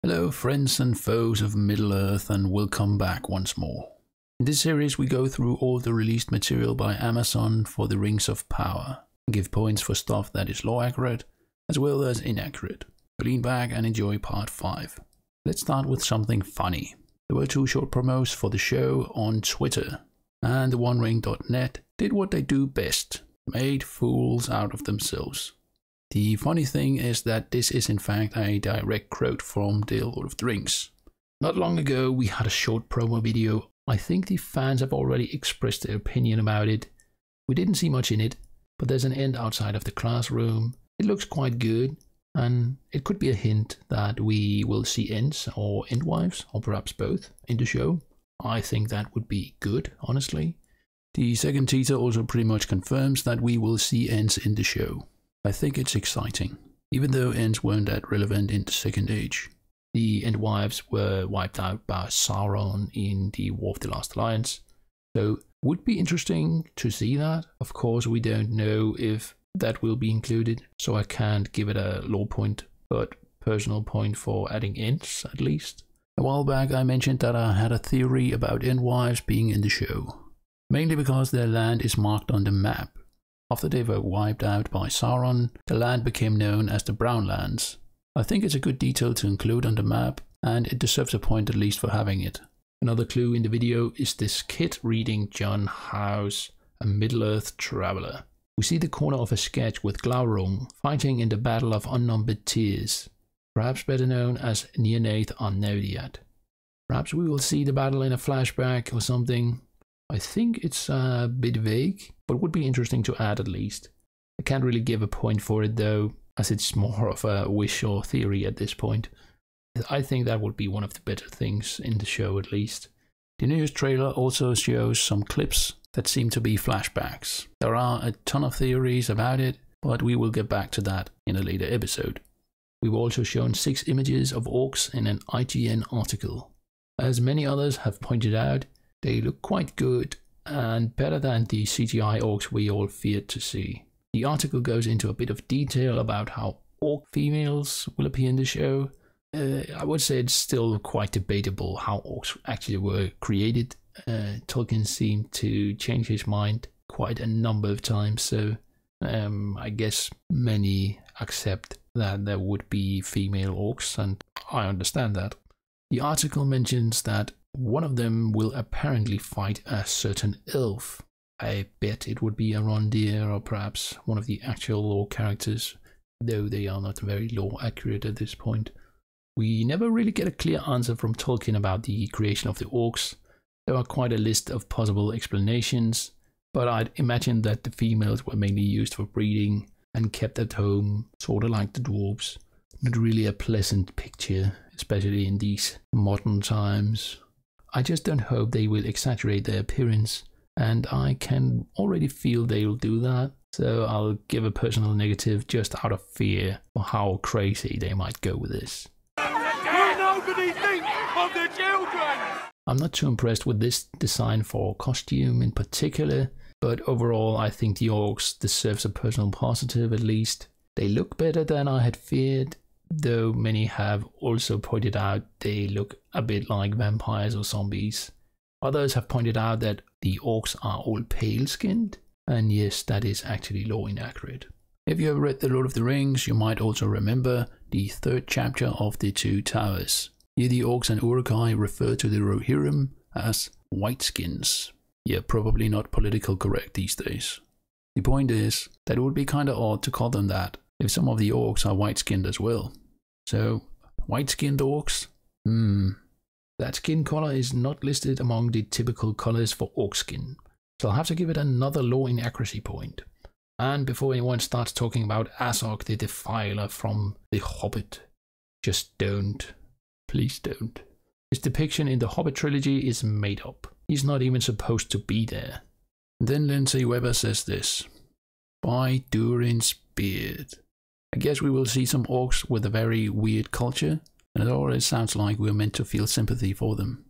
Hello friends and foes of Middle-earth, and welcome back once more. In this series we go through all the released material by Amazon for the Rings of Power, and give points for stuff that is lore accurate as well as inaccurate. Lean back and enjoy part 5. Let's start with something funny. There were 2 short promos for the show on Twitter, and the OneRing.net did what they do best, made fools out of themselves. The funny thing is that this is in fact a direct quote from the Lord of the Rings. Not long ago we had a short promo video. I think the fans have already expressed their opinion about it. We didn't see much in it, but there's an end outside of the classroom. It looks quite good, and it could be a hint that we will see Ents or Endwives, or perhaps both, in the show. I think that would be good, honestly. The second teaser also pretty much confirms that we will see Ents in the show. I think it's exciting, even though Ents weren't that relevant in the Second Age. The Endwives were wiped out by Sauron in the War of the Last Alliance, so would be interesting to see that. Of course, we don't know if that will be included, so I can't give it a lore point, but personal point for adding Ents at least. A while back I mentioned that I had a theory about Endwives being in the show, mainly because their land is marked on the map. After they were wiped out by Sauron, the land became known as the Brown Lands. I think it's a good detail to include on the map, and it deserves a point at least for having it. Another clue in the video is this kid reading John Howe's A Middle-earth Traveler. We see the corner of a sketch with Glaurung fighting in the Battle of Unnumbered Tears, perhaps better known as Nirnaeth Arnoediad. Perhaps we will see the battle in a flashback or something. I think it's a bit vague, but would be interesting to add at least. I can't really give a point for it though, as it's more of a wish or theory at this point. I think that would be one of the better things in the show at least. The news trailer also shows some clips that seem to be flashbacks. There are a ton of theories about it, but we will get back to that in a later episode. We've also shown 6 images of orcs in an IGN article. As many others have pointed out, they look quite good and better than the CGI orcs we all feared to see. The article goes into a bit of detail about how orc females will appear in the show. I would say it's still quite debatable how orcs actually were created. Tolkien seemed to change his mind quite a number of times, so I guess many accept that there would be female orcs, and I understand that. The article mentions that one of them will apparently fight a certain elf. I bet it would be Arnoediad or perhaps one of the actual lore characters, though they are not very lore accurate at this point. We never really get a clear answer from Tolkien about the creation of the orcs. There are quite a list of possible explanations, but I'd imagine that the females were mainly used for breeding and kept at home, sort of like the dwarves. Not really a pleasant picture, especially in these modern times. I just don't hope they will exaggerate their appearance, and I can already feel they'll do that, so I'll give a personal negative just out of fear for how crazy they might go with this. Nobody thinks of the children! I'm not too impressed with this design for costume in particular, but overall I think the orcs deserves a personal positive at least. They look better than I had feared, though many have also pointed out they look a bit like vampires or zombies. Others have pointed out that the orcs are all pale-skinned, and yes, that is actually lore inaccurate. If you have read The Lord of the Rings, you might also remember the 3rd chapter of the 2 Towers. Here the orcs and Uruk-hai refer to the Rohirrim as whiteskins. Yeah, probably not politically correct these days. The point is that it would be kinda odd to call them that if some of the orcs are white-skinned as well. So, white-skinned orcs? That skin color is not listed among the typical colors for orc skin, so I'll have to give it another lore inaccuracy point. And before anyone starts talking about Azog the Defiler from The Hobbit, just don't. Please don't. His depiction in the Hobbit trilogy is made up. He's not even supposed to be there. And then Lindsay Weber says this: by Durin's beard. I guess we will see some orcs with a very weird culture, and it already sounds like we're meant to feel sympathy for them.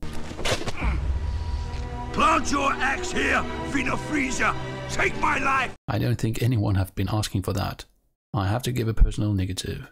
Plant your axe here, Vina Freezer! Take my life! I don't think anyone have been asking for that. I have to give a personal negative.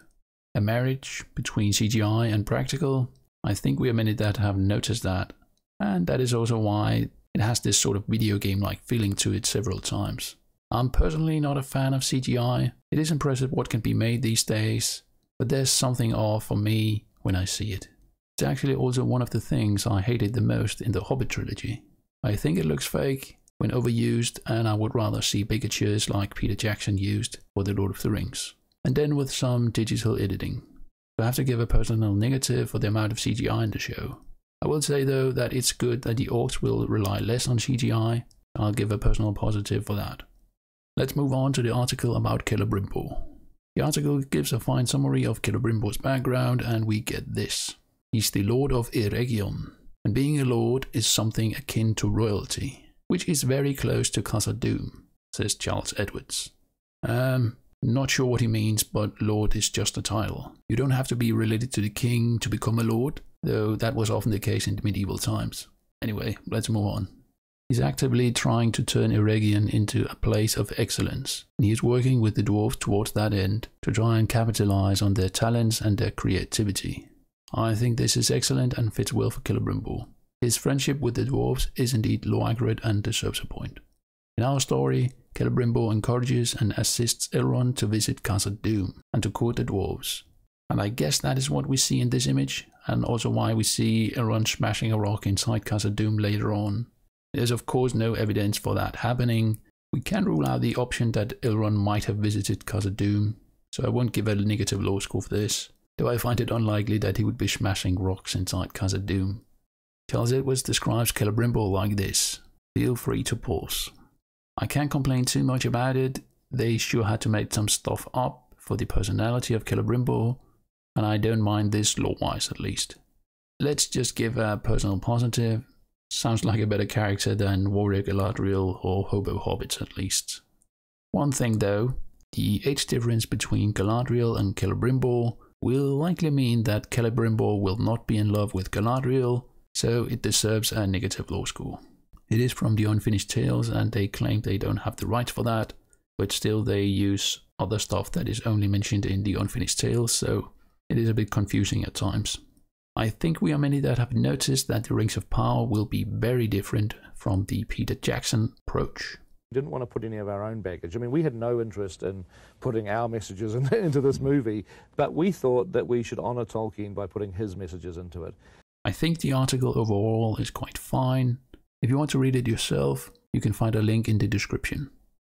A marriage between CGI and practical? I think we are many that have noticed that, and that is also why it has this sort of video game-like feeling to it several times. I'm personally not a fan of CGI. It is impressive what can be made these days, but there's something off for me when I see it. It's actually also one of the things I hated the most in the Hobbit trilogy. I think it looks fake when overused, and I would rather see bigger cheers like Peter Jackson used for The Lord of the Rings. And then with some digital editing. So I have to give a personal negative for the amount of CGI in the show. I will say though that it's good that the Orcs will rely less on CGI. I'll give a personal positive for that. Let's move on to the article about Celebrimbor. The article gives a fine summary of Celebrimbor's background, and we get this. He's the Lord of Eregion, and being a lord is something akin to royalty, which is very close to Khazad-dûm, says Charles Edwards. Not sure what he means, but lord is just a title. You don't have to be related to the king to become a lord, though that was often the case in medieval times. Anyway, let's move on. He's actively trying to turn Eregion into a place of excellence, and he is working with the dwarves towards that end to try and capitalize on their talents and their creativity. I think this is excellent and fits well for Celebrimbor. His friendship with the dwarves is indeed law accurate and deserves a point. In our story, Celebrimbor encourages and assists Elrond to visit Khazad-dûm and to court the dwarves. And I guess that is what we see in this image, and also why we see Elrond smashing a rock inside Khazad-dûm later on. There's of course no evidence for that happening. We can rule out the option that Elrond might have visited Khazad-dûm, so I won't give a negative law score for this, though I find it unlikely that he would be smashing rocks inside Khazad-dûm. Charles Edwards describes Celebrimbor like this. Feel free to pause. I can't complain too much about it. They sure had to make some stuff up for the personality of Celebrimbor, and I don't mind this law-wise at least. Let's just give a personal positive. Sounds like a better character than warrior Galadriel or hobo hobbits at least. One thing though, the age difference between Galadriel and Celebrimbor will likely mean that Celebrimbor will not be in love with Galadriel, so it deserves a negative law score. It is from the Unfinished Tales and they claim they don't have the rights for that, but still they use other stuff that is only mentioned in the Unfinished Tales, so it is a bit confusing at times. I think we are many that have noticed that the Rings of Power will be very different from the Peter Jackson approach. We didn't want to put any of our own baggage. I mean, we had no interest in putting our messages into this movie, but we thought that we should honour Tolkien by putting his messages into it. I think the article overall is quite fine. If you want to read it yourself, you can find a link in the description.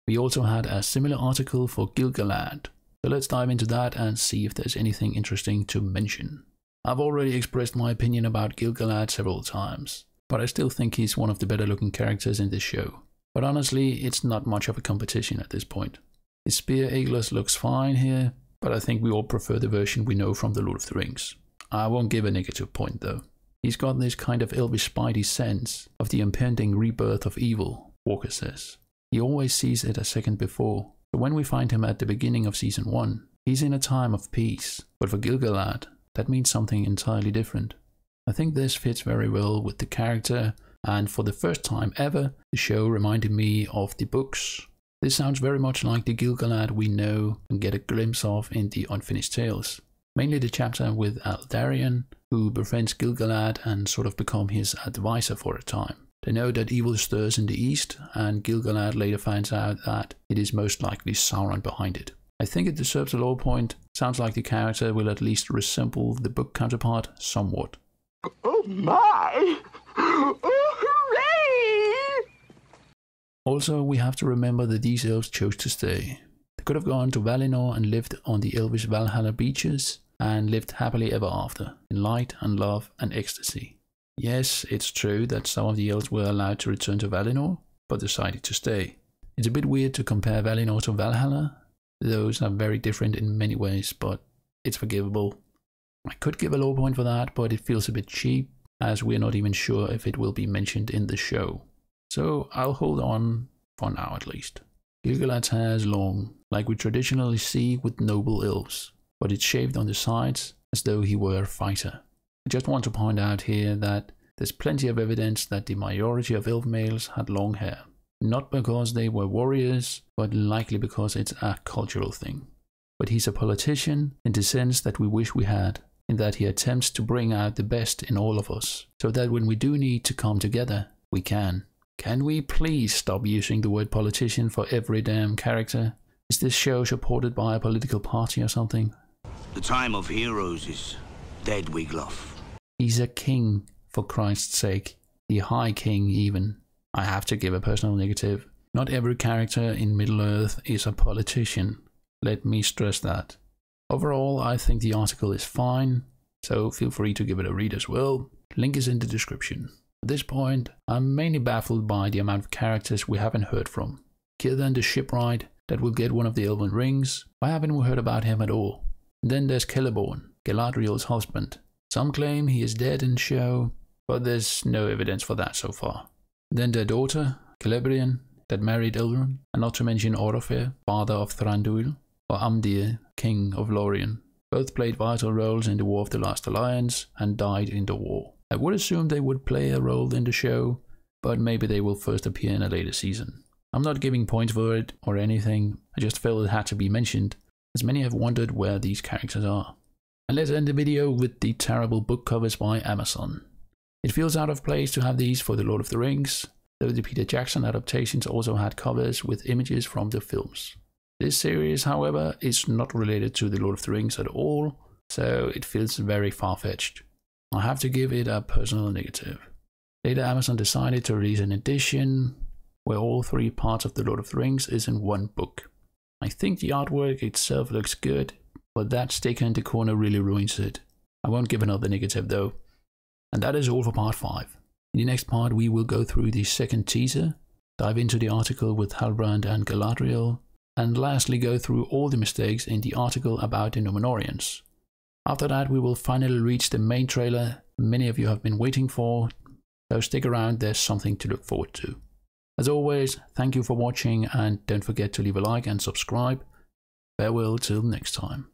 We also had a similar article for Gil-galad, so let's dive into that and see if there's anything interesting to mention. I've already expressed my opinion about Gil-galad several times, but I still think he's one of the better looking characters in this show. But honestly, it's not much of a competition at this point. His spear Aeglas looks fine here, but I think we all prefer the version we know from The Lord of the Rings. I won't give a negative point though. He's got this kind of elvish spidey sense of the impending rebirth of evil, Walker says. He always sees it a second before, so when we find him at the beginning of Season 1, he's in a time of peace, but for Gil-galad, that means something entirely different. I think this fits very well with the character, and for the first time ever, the show reminded me of the books. This sounds very much like the Gil-galad we know and get a glimpse of in the Unfinished Tales. Mainly the chapter with Aldarion, who befriends Gil-galad and sort of become his advisor for a time. They know that evil stirs in the east, and Gil-galad later finds out that it is most likely Sauron behind it. I think it deserves a low point. Sounds like the character will at least resemble the book counterpart somewhat. Oh my! Oh, hooray! Also, we have to remember that these elves chose to stay. They could have gone to Valinor and lived on the elvish Valhalla beaches and lived happily ever after, in light and love and ecstasy. Yes, it's true that some of the elves were allowed to return to Valinor, but decided to stay. It's a bit weird to compare Valinor to Valhalla. Those are very different in many ways, but it's forgivable. I could give a low point for that, but it feels a bit cheap, as we're not even sure if it will be mentioned in the show. So I'll hold on, for now at least. Gil-galad's hair is long, like we traditionally see with noble elves, but it's shaved on the sides as though he were a fighter. I just want to point out here that there's plenty of evidence that the majority of elf males had long hair. Not because they were warriors, but likely because it's a cultural thing. but he's a politician in the sense that we wish we had, in that he attempts to bring out the best in all of us, so that when we do need to come together, we can. Can we please stop using the word politician for every damn character? Is this show supported by a political party or something? The time of heroes is dead, Wiglaf. He's a king, for Christ's sake. The High King, even. I have to give a personal negative. Not every character in Middle-earth is a politician. Let me stress that. Overall, I think the article is fine, so feel free to give it a read as well. Link is in the description. At this point, I'm mainly baffled by the amount of characters we haven't heard from. Gil-galad the shipwright that will get one of the Elven rings. Why haven't we heard about him at all? And then there's Celebrimbor, Galadriel's husband. Some claim he is dead in the show, but there's no evidence for that so far. Then their daughter, Celebrimbor, that married Elrond, and not to mention Orofir, father of Thranduil, or Amdir, king of Lorien. Both played vital roles in the War of the Last Alliance and died in the war. I would assume they would play a role in the show, but maybe they will first appear in a later season. I'm not giving points for it or anything, I just felt it had to be mentioned, as many have wondered where these characters are. And let's end the video with the terrible book covers by Amazon. It feels out of place to have these for The Lord of the Rings, though the Peter Jackson adaptations also had covers with images from the films. This series, however, is not related to The Lord of the Rings at all, so it feels very far-fetched. I have to give it a personal negative. Later, Amazon decided to release an edition where all 3 parts of The Lord of the Rings is in one book. I think the artwork itself looks good, but that sticker in the corner really ruins it. I won't give another negative though. And that is all for part 5. In the next part we will go through the second teaser, dive into the article with Halbrand and Galadriel, and lastly go through all the mistakes in the article about the Númenoreans. After that we will finally reach the main trailer many of you have been waiting for, so stick around, there's something to look forward to. As always, thank you for watching and don't forget to leave a like and subscribe. Farewell till next time.